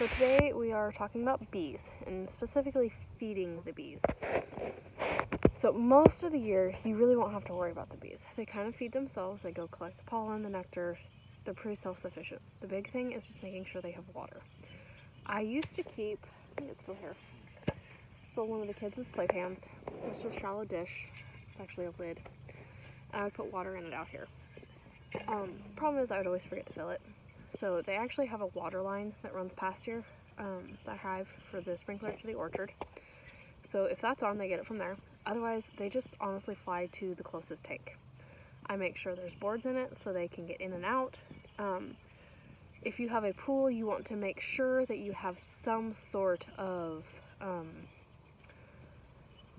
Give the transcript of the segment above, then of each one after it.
So today we are talking about bees, and specifically feeding the bees. So most of the year, you really won't have to worry about the bees. They kind of feed themselves. They go collect the pollen, the nectar. They're pretty self-sufficient. The big thing is just making sure they have water. I used to keep, I think it's still here, still one of the kids' playpans. It's just a shallow dish. It's actually a lid. And I would put water in it out here. Problem is I would always forget to fill it. So they actually have a water line that runs past here, that hive for the sprinkler to the orchard. So if that's on, they get it from there. Otherwise, they just honestly fly to the closest tank. I make sure there's boards in it so they can get in and out. If you have a pool, you want to make sure that you have some sort of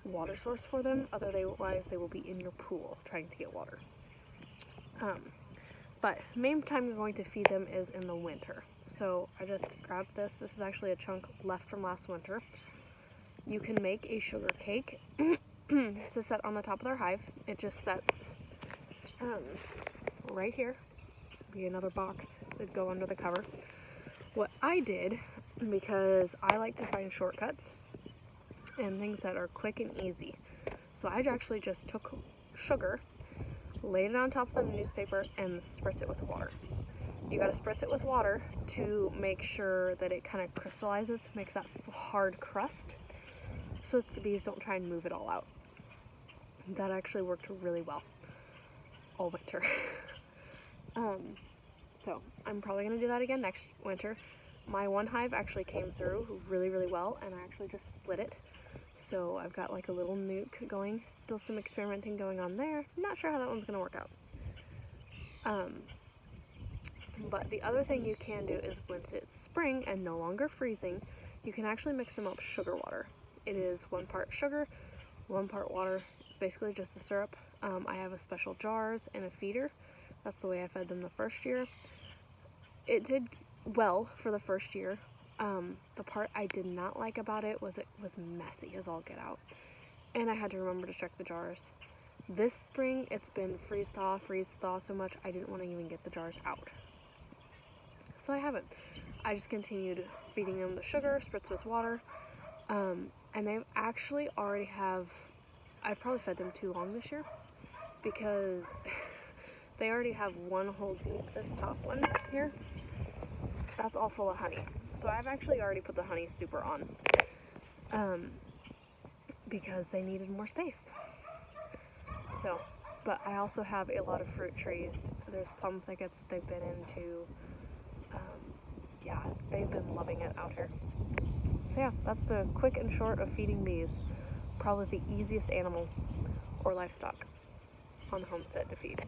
water source for them. Otherwise, they will be in your pool trying to get water. But the main time you're going to feed them is in the winter. So I just grabbed this. This is actually a chunk left from last winter. You can make a sugar cake to set on the top of their hive. It just sets right here. Be another box that'd go under the cover. What I did, because I like to find shortcuts and things that are quick and easy, so I actually just took sugar, laid it on top of the newspaper, and spritz it with water. You gotta spritz it with water to make sure that it kind of crystallizes, makes that hard crust, so that the bees don't try and move it all out. That actually worked really well all winter. So I'm probably gonna do that again next winter. My one hive actually came through really, really well, and I actually just split it. So I've got like a little nuke going. Still some experimenting going on there. Not sure how that one's gonna work out. But the other thing you can do is once it's spring and no longer freezing, you can actually mix them up sugar water. It is 1 part sugar, 1 part water. It's basically just a syrup. I have a special jars and a feeder. That's the way I fed them the first year. It did well for the first year. The part I did not like about it was messy as all get out. And I had to remember to check the jars. This spring, it's been freeze thaw so much I didn't want to even get the jars out. So I haven't. I just continued feeding them the sugar, spritz with water. And they've actually already I've probably fed them too long this year, because they already have one whole deep, this top one here, that's all full of honey. So I've actually already put the honey super on, because they needed more space. So, but I also have a lot of fruit trees. There's plum thickets that they've been into. Yeah, they've been loving it out here. So yeah, that's the quick and short of feeding bees. Probably the easiest animal or livestock on the homestead to feed.